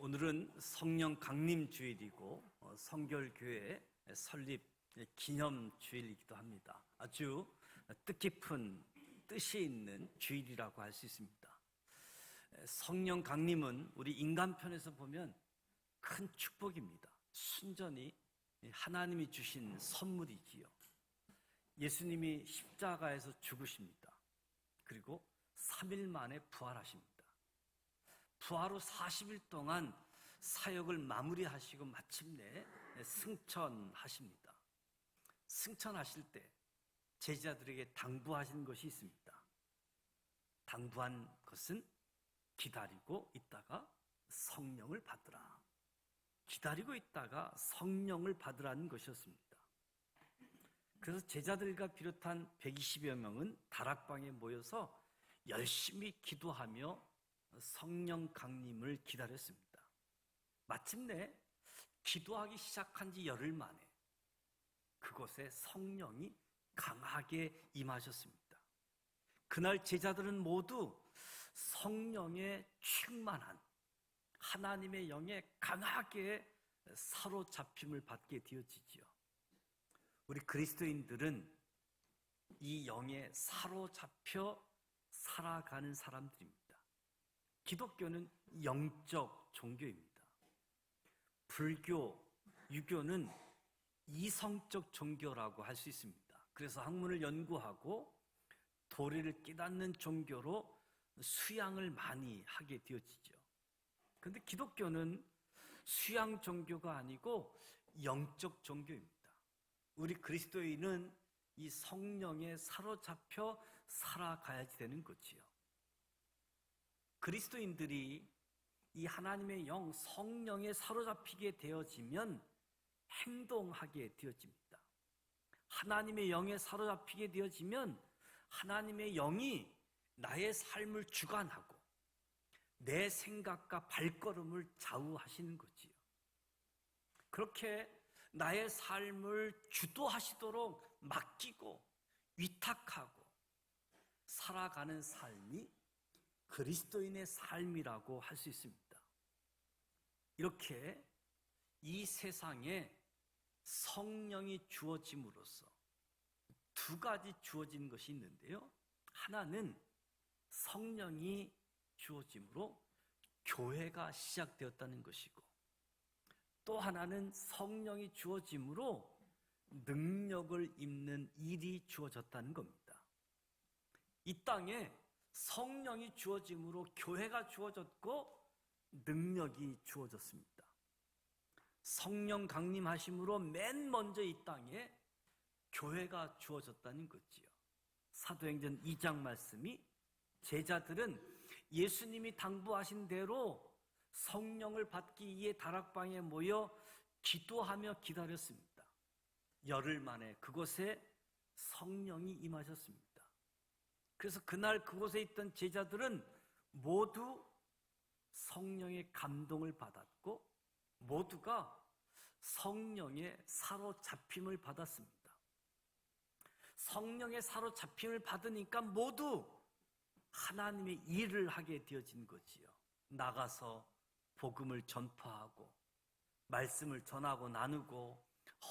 오늘은 성령 강림 주일이고 성결교회 설립 기념 주일이기도 합니다. 아주 뜻깊은 뜻이 있는 주일이라고 할 수 있습니다. 성령 강림은 우리 인간편에서 보면 큰 축복입니다. 순전히 하나님이 주신 선물이지요. 예수님이 십자가에서 죽으십니다. 그리고 3일 만에 부활하십니다. 부활 후 40일 동안 사역을 마무리하시고 마침내 승천하십니다. 승천하실 때 제자들에게 당부하신 것이 있습니다. 당부한 것은 기다리고 있다가 성령을 받으라. 기다리고 있다가 성령을 받으라는 것이었습니다. 그래서 제자들과 비롯한 120여 명은 다락방에 모여서 열심히 기도하며 성령 강림을 기다렸습니다. 마침내 기도하기 시작한 지 열흘 만에 그곳에 성령이 강하게 임하셨습니다. 그날 제자들은 모두 성령에 충만한 하나님의 영에 강하게 사로잡힘을 받게 되어지지요. 우리 그리스도인들은 이 영에 사로잡혀 살아가는 사람들입니다. 기독교는 영적 종교입니다. 불교, 유교는 이성적 종교라고 할 수 있습니다. 그래서 학문을 연구하고 도리를 깨닫는 종교로 수양을 많이 하게 되어지죠. 그런데 기독교는 수양 종교가 아니고 영적 종교입니다. 우리 그리스도인은 이 성령에 사로잡혀 살아가야지 되는 거지요. 그리스도인들이 이 하나님의 영, 성령에 사로잡히게 되어지면 행동하게 되어집니다. 하나님의 영에 사로잡히게 되어지면 하나님의 영이 나의 삶을 주관하고 내 생각과 발걸음을 좌우하시는 거지요. 그렇게 나의 삶을 주도하시도록 맡기고 위탁하고 살아가는 삶이 그리스도인의 삶이라고 할 수 있습니다. 이렇게 이 세상에 성령이 주어짐으로써 두 가지 주어진 것이 있는데요. 하나는 성령이 주어짐으로 교회가 시작되었다는 것이고, 또 하나는 성령이 주어짐으로 능력을 입는 일이 주어졌다는 겁니다. 이 땅에 성령이 주어짐으로 교회가 주어졌고 능력이 주어졌습니다. 성령 강림하심으로 맨 먼저 이 땅에 교회가 주어졌다는 거지요. 사도행전 2장 말씀이 제자들은 예수님이 당부하신 대로 성령을 받기 위해 다락방에 모여 기도하며 기다렸습니다. 열흘 만에 그곳에 성령이 임하셨습니다. 그래서 그날 그곳에 있던 제자들은 모두 성령의 감동을 받았고 모두가 성령의 사로잡힘을 받았습니다. 성령의 사로잡힘을 받으니까 모두 하나님의 일을 하게 되어진 거지요. 나가서 복음을 전파하고 말씀을 전하고 나누고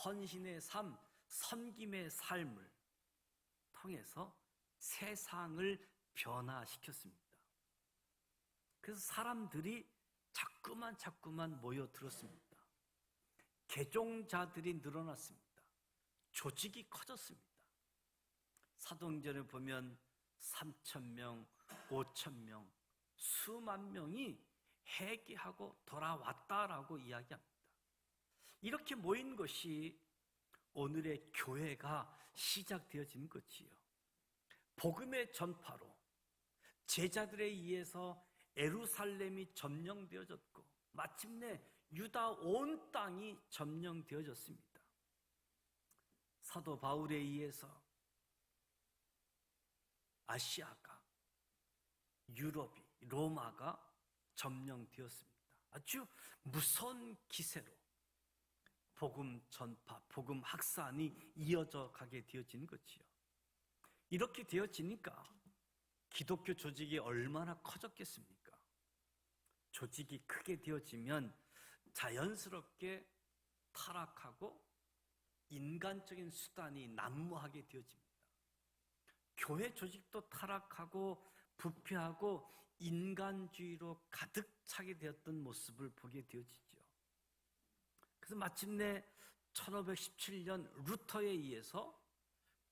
헌신의 삶, 섬김의 삶을 통해서 세상을 변화시켰습니다. 그래서 사람들이 자꾸만 모여들었습니다. 개종자들이 늘어났습니다. 조직이 커졌습니다. 사도행전에 보면 3,000명, 5,000명, 수만 명이 회개하고 돌아왔다라고 이야기합니다. 이렇게 모인 것이 오늘의 교회가 시작되어진 것이요. 복음의 전파로 제자들에 의해서 예루살렘이 점령되어졌고 마침내 유다 온 땅이 점령되어졌습니다. 사도 바울에 의해서 아시아가, 유럽이, 로마가 점령되었습니다. 아주 무서운 기세로 복음 전파, 복음 확산이 이어져 가게 되어진 거지요. 이렇게 되어지니까 기독교 조직이 얼마나 커졌겠습니까? 조직이 크게 되어지면 자연스럽게 타락하고 인간적인 수단이 난무하게 되어집니다. 교회 조직도 타락하고 부패하고 인간주의로 가득 차게 되었던 모습을 보게 되어지죠. 그래서 마침내 1517년 루터에 의해서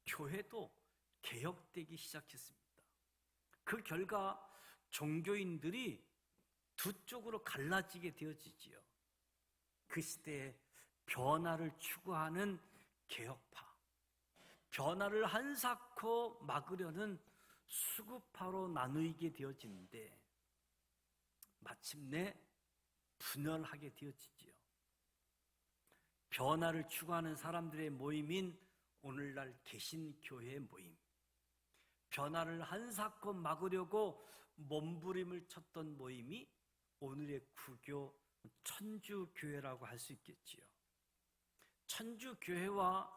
교회도 개혁되기 시작했습니다. 그 결과 종교인들이 두 쪽으로 갈라지게 되어지지요. 그 시대에 변화를 추구하는 개혁파, 변화를 한사코 막으려는 수구파로 나누게 되어지는데 마침내 분열하게 되어지지요. 변화를 추구하는 사람들의 모임인 오늘날 개신교회 모임, 변화를 한사코 막으려고 몸부림을 쳤던 모임이 오늘의 구교 천주교회라고 할 수 있겠지요. 천주교회와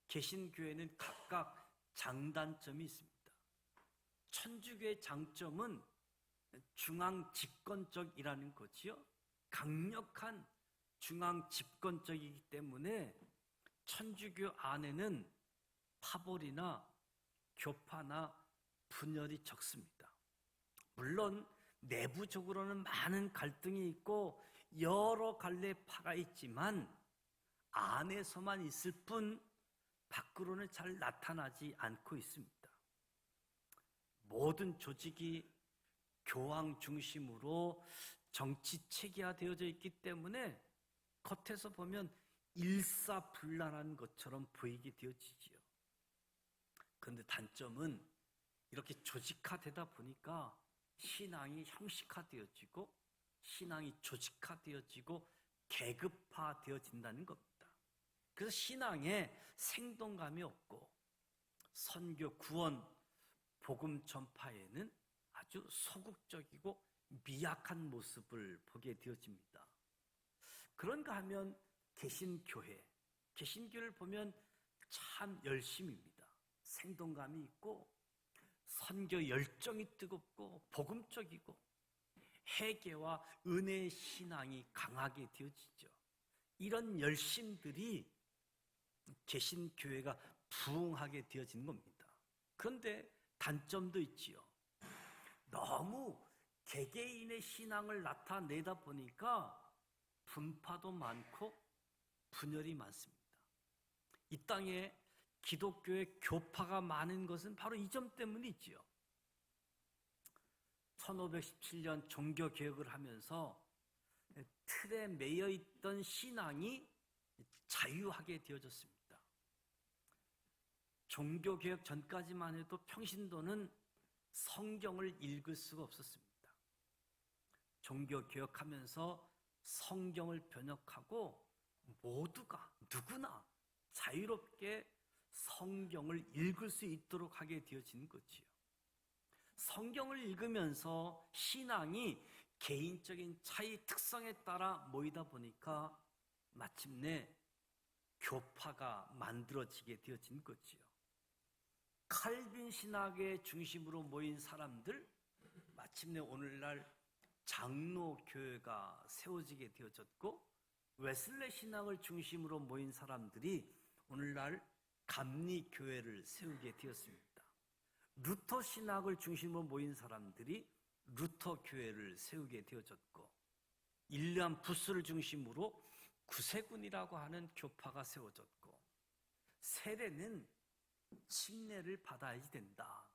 개신교회는 각각 장단점이 있습니다. 천주교의 장점은 중앙 집권적이라는 거지요. 강력한 중앙 집권적이기 때문에 천주교 안에는 파벌이나 교파나 분열이 적습니다. 물론 내부적으로는 많은 갈등이 있고 여러 갈래 파가 있지만 안에서만 있을 뿐 밖으로는 잘 나타나지 않고 있습니다. 모든 조직이 교황 중심으로 정치 체계화되어져 있기 때문에 겉에서 보면 일사불란한 것처럼 보이게 되어지지요. 그런데 단점은 이렇게 조직화되다 보니까 신앙이 형식화되어지고 신앙이 조직화되어지고 계급화되어진다는 겁니다. 그래서 신앙에 생동감이 없고 선교, 구원, 복음 전파에는 아주 소극적이고 미약한 모습을 보게 되어집니다. 그런가 하면 개신교회를 보면 참 열심입니다. 생동감이 있고 선교 열정이 뜨겁고 복음적이고 회개와 은혜의 신앙이 강하게 되어지죠. 이런 열심들이 개신교회가 부흥하게 되어지는 겁니다. 그런데 단점도 있지요. 너무 개개인의 신앙을 나타내다 보니까 분파도 많고 분열이 많습니다. 이 땅에 기독교의 교파가 많은 것은 바로 이 점 때문이지요. 1517년 종교개혁을 하면서 틀에 매여 있던 신앙이 자유하게 되어졌습니다. 종교개혁 전까지만 해도 평신도는 성경을 읽을 수가 없었습니다. 종교개혁하면서 성경을 번역하고 모두가 누구나 자유롭게 성경을 읽을 수 있도록 하게 되어진 거지요. 성경을 읽으면서 신앙이 개인적인 차이 특성에 따라 모이다 보니까 마침내 교파가 만들어지게 되어진 거지요. 칼빈 신학의 중심으로 모인 사람들, 마침내 오늘날 장로교회가 세워지게 되어졌고, 웨슬레 신학을 중심으로 모인 사람들이 오늘날 감리교회를 세우게 되었습니다. 루터 신학을 중심으로 모인 사람들이 루터교회를 세우게 되어졌고, 일리안 부스를 중심으로 구세군이라고 하는 교파가 세워졌고, 세례는 침례를 받아야지 된다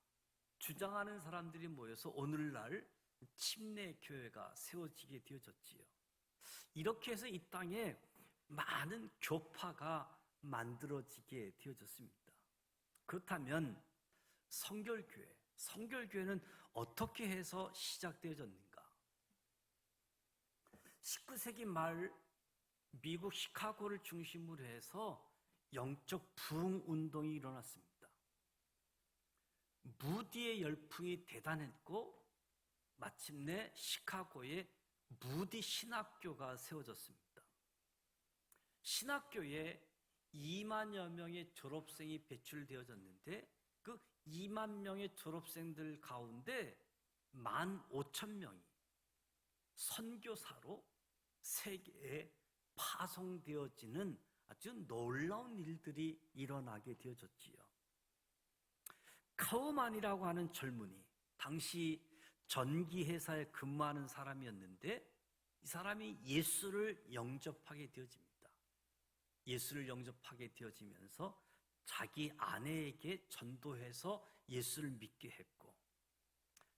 주장하는 사람들이 모여서 오늘날 침례교회가 세워지게 되어졌지요. 이렇게 해서 이 땅에 많은 교파가 만들어지게 되어졌습니다. 그렇다면 성결교회는 어떻게 해서 시작되어졌는가? 19세기 말 미국 시카고를 중심으로 해서 영적 부흥 운동이 일어났습니다. 무디의 열풍이 대단했고 마침내 시카고에 무디 신학교가 세워졌습니다. 신학교에 2만여 명의 졸업생이 배출되어졌는데 그 2만 명의 졸업생들 가운데 15,000명이 선교사로 세계에 파송되어지는 아주 놀라운 일들이 일어나게 되어졌지요. 카우만이라고 하는 젊은이, 당시 전기회사에 근무하는 사람이었는데 이 사람이 예수를 영접하게 되어집니다. 예수를 영접하게 되어지면서 자기 아내에게 전도해서 예수를 믿게 했고,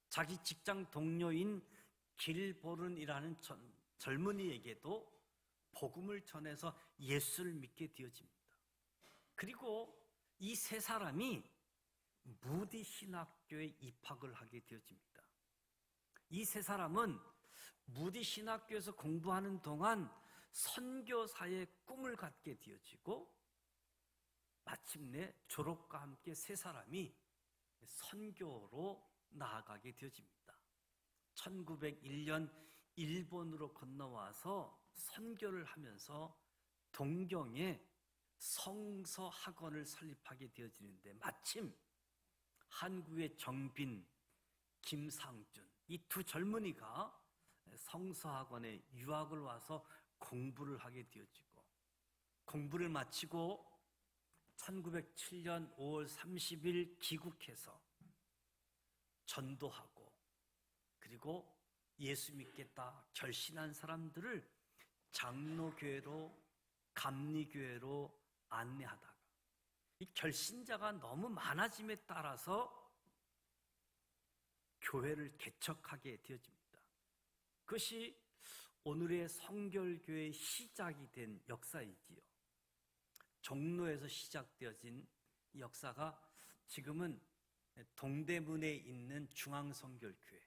자기 직장 동료인 길보른이라는 젊은이에게도 복음을 전해서 예수를 믿게 되어집니다. 그리고 이 세 사람이 무디 신학교에 입학을 하게 되어집니다. 이 세 사람은 무디 신학교에서 공부하는 동안 선교사의 꿈을 갖게 되어지고, 마침내 졸업과 함께 세 사람이 선교로 나아가게 되어집니다. 1901년 일본으로 건너와서 선교를 하면서 동경에 성서학원을 설립하게 되어지는데, 마침 한국의 정빈, 김상준, 이 두 젊은이가 성서학원에 유학을 와서 공부를 하게 되어지고, 공부를 마치고 1907년 5월 30일 귀국해서 전도하고, 그리고 예수 믿겠다 결심한 사람들을 장로교회로, 감리교회로 안내하다가 이 결신자가 너무 많아짐에 따라서 교회를 개척하게 되어집니다. 그것이 오늘의 성결교회의 시작이 된 역사이지요. 종로에서 시작되어진 역사가 지금은 동대문에 있는 중앙성결교회,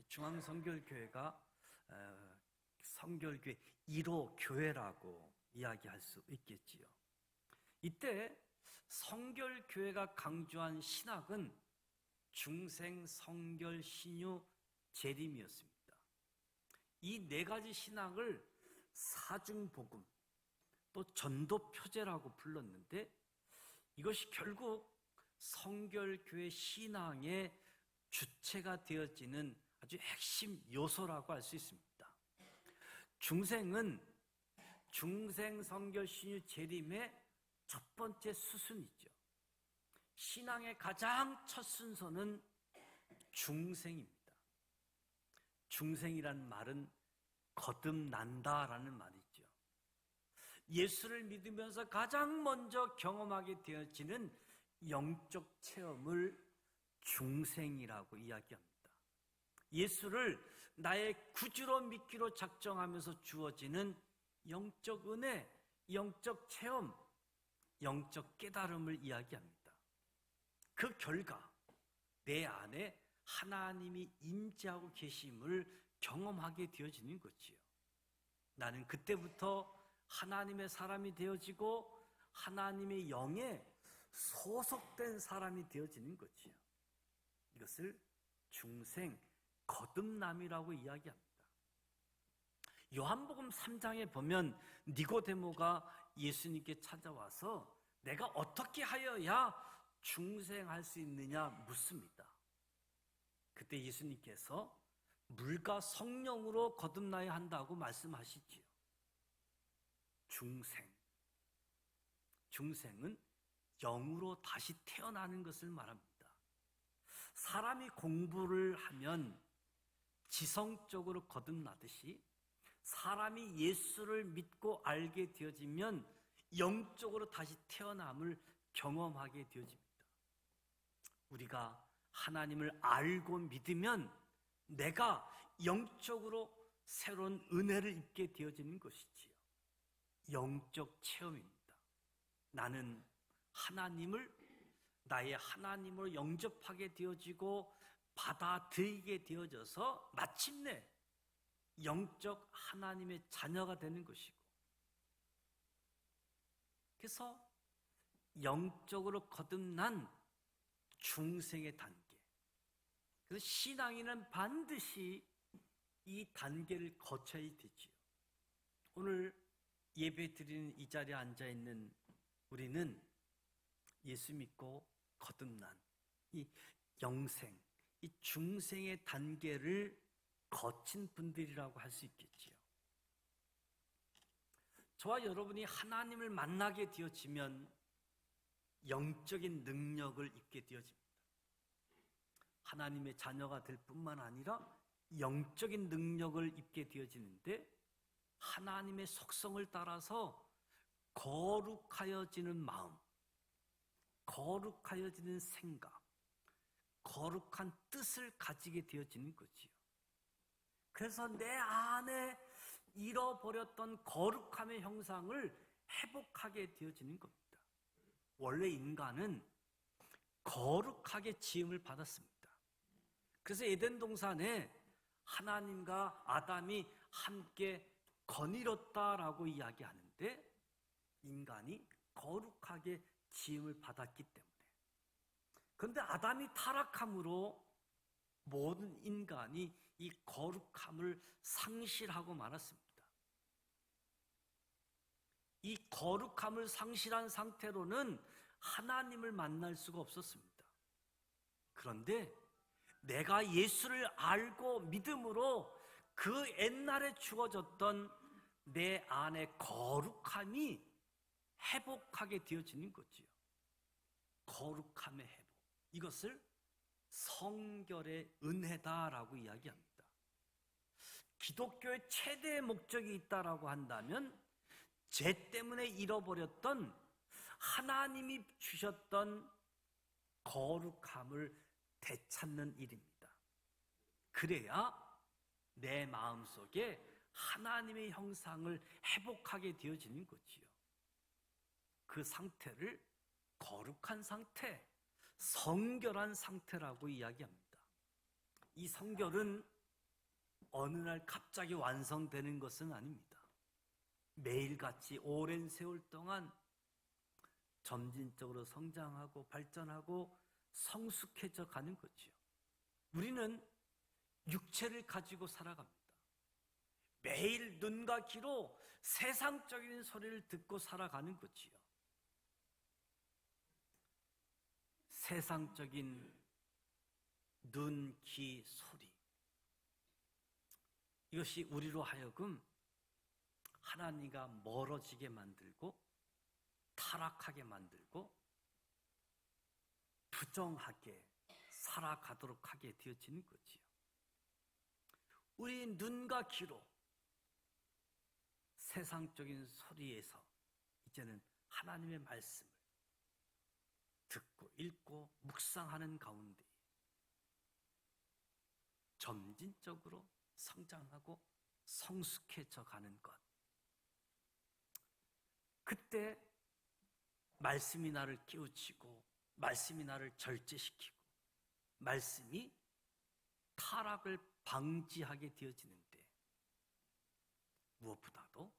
중앙성결교회가 성결교회 1호 교회라고 이야기할 수 있겠지요. 이때 성결교회가 강조한 신학은 중생, 성결, 신유, 재림이었습니다. 이 네 가지 신학을 사중복음, 또 전도표제라고 불렀는데, 이것이 결국 성결교회 신앙의 주체가 되어지는 아주 핵심 요소라고 할 수 있습니다. 중생은 중생, 성결, 신유, 재림의 첫 번째 수순이죠. 신앙의 가장 첫 순서는 중생입니다. 중생이란 말은 거듭난다라는 말이죠. 예수를 믿으면서 가장 먼저 경험하게 되어지는 영적 체험을 중생이라고 이야기합니다. 예수를 나의 구주로 믿기로 작정하면서 주어지는 영적 은혜, 영적 체험, 영적 깨달음을 이야기합니다. 그 결과 내 안에 하나님이 임재하고 계심을 경험하게 되어지는 거지요. 나는 그때부터 하나님의 사람이 되어지고 하나님의 영에 소속된 사람이 되어지는 거지요. 이것을 중생, 거듭남이라고 이야기합니다. 요한복음 3장에 보면 니고데모가 예수님께 찾아와서 내가 어떻게 하여야 중생할 수 있느냐 묻습니다. 그때 예수님께서 물과 성령으로 거듭나야 한다고 말씀하시지요. 중생은 영으로 다시 태어나는 것을 말합니다. 사람이 공부를 하면 지성적으로 거듭나듯이 사람이 예수를 믿고 알게 되어지면 영적으로 다시 태어남을 경험하게 되어집니다. 우리가 하나님을 알고 믿으면 내가 영적으로 새로운 은혜를 입게 되어지는 것이지요. 영적 체험입니다. 나는 하나님을 나의 하나님으로 영접하게 되어지고 받아들이게 되어져서 마침내 영적 하나님의 자녀가 되는 것이고, 그래서 영적으로 거듭난 중생의 단계, 그래서 신앙인은 반드시 이 단계를 거쳐야 되지요. 오늘 예배 드리는 이 자리에 앉아 있는 우리는 예수 믿고 거듭난 이 영생, 이 중생의 단계를 거친 분들이라고 할 수 있겠지요. 저와 여러분이 하나님을 만나게 되어지면 영적인 능력을 입게 되어집니다. 하나님의 자녀가 될 뿐만 아니라 영적인 능력을 입게 되어지는데, 하나님의 속성을 따라서 거룩하여지는 마음, 거룩하여지는 생각, 거룩한 뜻을 가지게 되어지는 거지요. 그래서 내 안에 잃어버렸던 거룩함의 형상을 회복하게 되어지는 겁니다. 원래 인간은 거룩하게 지음을 받았습니다. 그래서 에덴 동산에 하나님과 아담이 함께 거닐었다라고 이야기하는데, 인간이 거룩하게 지음을 받았기 때문에. 그런데 아담이 타락함으로 모든 인간이 이 거룩함을 상실하고 말았습니다. 이 거룩함을 상실한 상태로는 하나님을 만날 수가 없었습니다. 그런데 내가 예수를 알고 믿음으로 그 옛날에 주어졌던 내 안의 거룩함이 회복하게 되어지는 거지요. 거룩함의 회복. 이것을 성결의 은혜다라고 이야기합니다. 기독교의 최대의 목적이 있다라고 한다면, 죄 때문에 잃어버렸던 하나님이 주셨던 거룩함을 되찾는 일입니다. 그래야 내 마음속에 하나님의 형상을 회복하게 되어지는 거지요. 그 상태를 거룩한 상태, 성결한 상태라고 이야기합니다. 이 성결은 어느 날 갑자기 완성되는 것은 아닙니다. 매일같이 오랜 세월 동안 점진적으로 성장하고 발전하고 성숙해져 가는 거지요. 우리는 육체를 가지고 살아갑니다. 매일 눈과 귀로 세상적인 소리를 듣고 살아가는 거지요. 세상적인 눈, 귀, 소리, 이것이 우리로 하여금 하나님과 멀어지게 만들고 타락하게 만들고 부정하게 살아가도록 하게 되어지는 거지요. 우리 눈과 귀로 세상적인 소리에서 이제는 하나님의 말씀을 듣고 읽고 묵상하는 가운데 점진적으로 성장하고 성숙해져 가는 것. 그때 말씀이 나를 깨우치고 말씀이 나를 절제시키고 말씀이 타락을 방지하게 되어지는데, 무엇보다도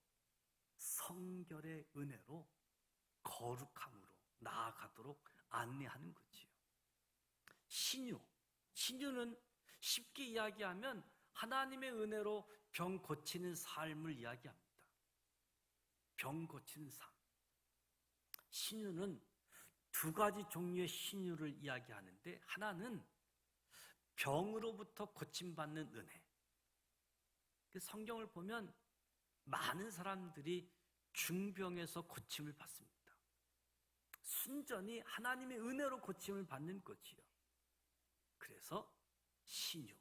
성결의 은혜로 거룩함으로 나아가도록 안내하는 거지요. 신유는 쉽게 이야기하면 하나님의 은혜로 병 고치는 삶을 이야기합니다. 병 고치는 삶. 신유는 두 가지 종류의 신유를 이야기하는데, 하나는 병으로부터 고침받는 은혜. 성경을 보면 많은 사람들이 중병에서 고침을 받습니다. 순전히 하나님의 은혜로 고침을 받는 거지요. 그래서 신유.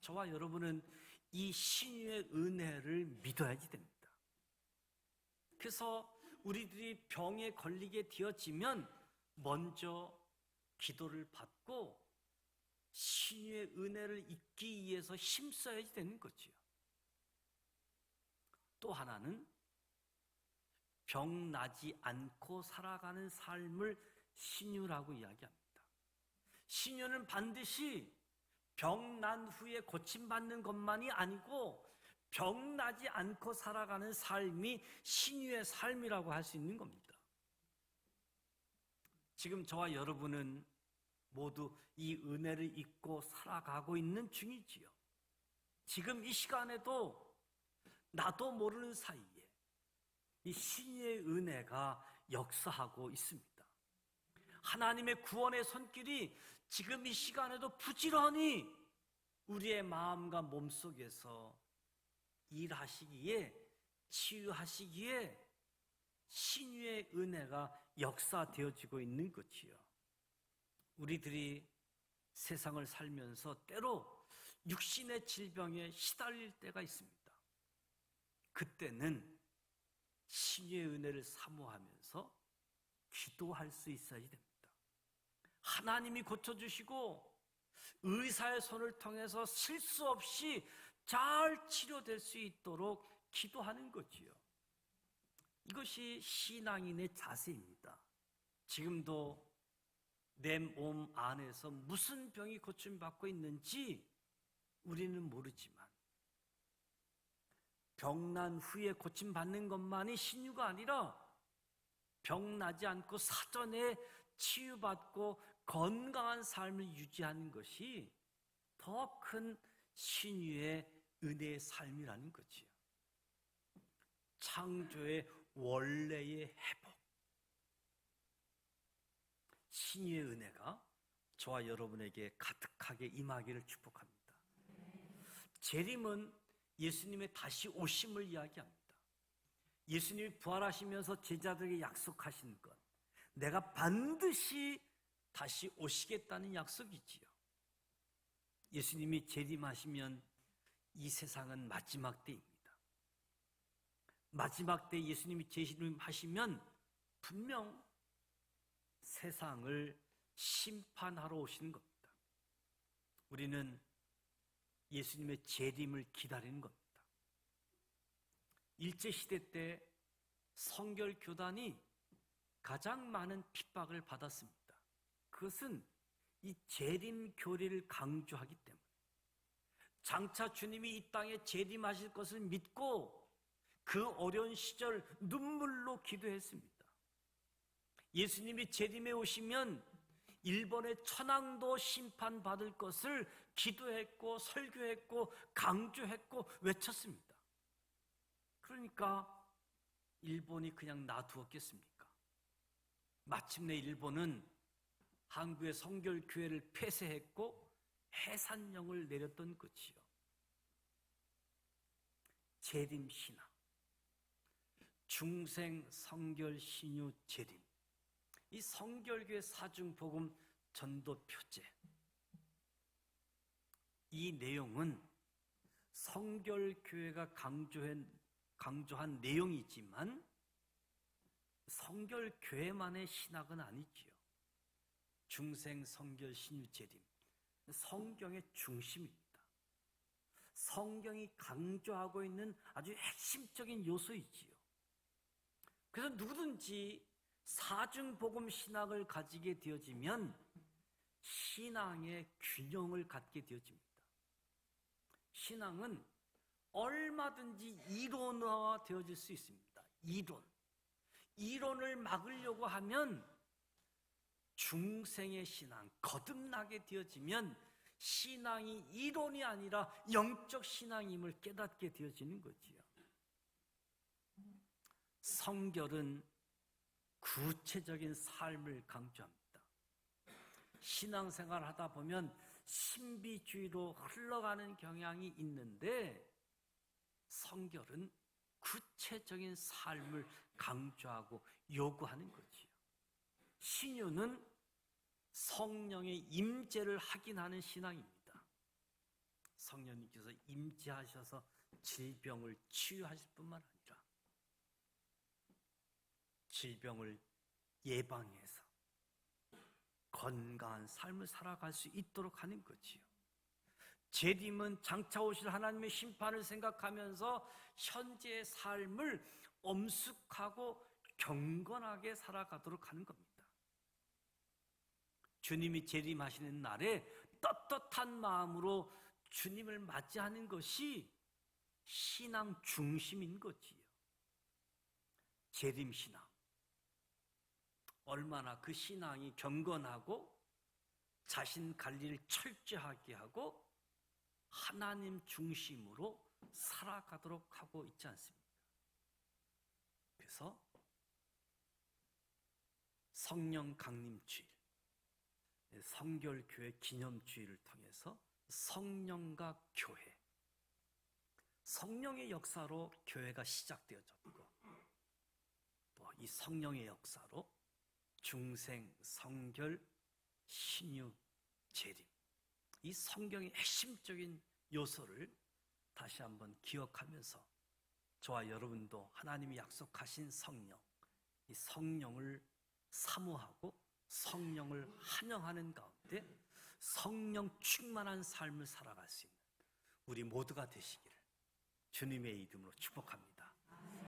저와 여러분은 이 신유의 은혜를 믿어야지 됩니다. 그래서 우리들이 병에 걸리게 되어지면 먼저 기도를 받고 신유의 은혜를 잊기 위해서 힘써야지 되는 거지요. 또 하나는 병 나지 않고 살아가는 삶을 신유라고 이야기합니다. 신유는 반드시 병 난 후에 고침받는 것만이 아니고 병 나지 않고 살아가는 삶이 신유의 삶이라고 할 수 있는 겁니다. 지금 저와 여러분은 모두 이 은혜를 잊고 살아가고 있는 중이지요. 지금 이 시간에도 나도 모르는 사이에 이 신유의 은혜가 역사하고 있습니다. 하나님의 구원의 손길이 지금 이 시간에도 부지런히 우리의 마음과 몸속에서 일하시기에, 치유하시기에 신유의 은혜가 역사되어지고 있는 것이요. 우리들이 세상을 살면서 때로 육신의 질병에 시달릴 때가 있습니다. 그때는 신유의 은혜를 사모하면서 기도할 수 있어야 됩니다. 하나님이 고쳐주시고 의사의 손을 통해서 실수 없이 잘 치료될 수 있도록 기도하는 거지요. 이것이 신앙인의 자세입니다. 지금도 내 몸 안에서 무슨 병이 고침받고 있는지 우리는 모르지만 병난 후에 고침받는 것만이 신유가 아니라 병나지 않고 사전에 치유받고 건강한 삶을 유지하는 것이 더 큰 신유의 은혜의 삶이라는 거지요. 창조의 원래의 회복, 신유의 은혜가 저와 여러분에게 가득하게 임하기를 축복합니다. 재림은 예수님의 다시 오심을 이야기합니다. 예수님이 부활하시면서 제자들에게 약속하신 것, 내가 반드시 다시 오시겠다는 약속이지요. 예수님이 재림하시면 이 세상은 마지막 때입니다. 마지막 때 예수님이 재림하시면 분명 세상을 심판하러 오시는 겁니다. 우리는 예수님의 재림을 기다리는 겁니다. 일제시대 때 성결교단이 가장 많은 핍박을 받았습니다. 그것은 이 재림 교리를 강조하기 때문에, 장차 주님이 이 땅에 재림하실 것을 믿고 그 어려운 시절 눈물로 기도했습니다. 예수님이 재림에 오시면 일본의 천황도 심판받을 것을 기도했고 설교했고 강조했고 외쳤습니다. 그러니까 일본이 그냥 놔두었겠습니까? 마침내 일본은 한국의 성결교회를 폐쇄했고 해산령을 내렸던 것이요. 재림신앙, 중생 성결 신유 재림, 이 성결교회 사중복음 전도 표제, 이 내용은 성결교회가 강조한 내용이지만 성결교회만의 신학은 아니지요. 중생 성결 신유 재림, 성경의 중심입니다. 성경이 강조하고 있는 아주 핵심적인 요소이지요. 그래서 누구든지 사중복음 신학을 가지게 되어지면 신앙의 균형을 갖게 되어집니다. 신앙은 얼마든지 이론화 되어질 수 있습니다. 이론을 막으려고 하면 중생의 신앙, 거듭나게 되어지면 신앙이 이론이 아니라 영적 신앙임을 깨닫게 되어지는 거지요. 성결은 구체적인 삶을 강조합니다. 신앙생활 하다 보면 신비주의로 흘러가는 경향이 있는데 성결은 구체적인 삶을 강조하고 요구하는 거지요. 신유는 성령의 임재를 확인하는 신앙입니다. 성령님께서 임재하셔서 질병을 치유하실 뿐만 아니라 질병을 예방해서 건강한 삶을 살아갈 수 있도록 하는 거지요. 재림은 장차 오실 하나님의 심판을 생각하면서 현재의 삶을 엄숙하고 경건하게 살아가도록 하는 겁니다. 주님이 재림하시는 날에 떳떳한 마음으로 주님을 맞이하는 것이 신앙 중심인 거지요. 재림신앙, 얼마나 그 신앙이 경건하고 자신 관리를 철저하게 하고 하나님 중심으로 살아가도록 하고 있지 않습니까? 그래서 성령 강림주일, 성결교회 기념주일을 통해서 성령과 교회, 성령의 역사로 교회가 시작되어졌고 또 이 성령의 역사로 중생, 성결, 신유, 재림, 이 성경의 핵심적인 요소를 다시 한번 기억하면서 저와 여러분도 하나님이 약속하신 성령, 이 성령을 사모하고 성령을 환영하는 가운데 성령 충만한 삶을 살아갈 수 있는 우리 모두가 되시기를 주님의 이름으로 축복합니다.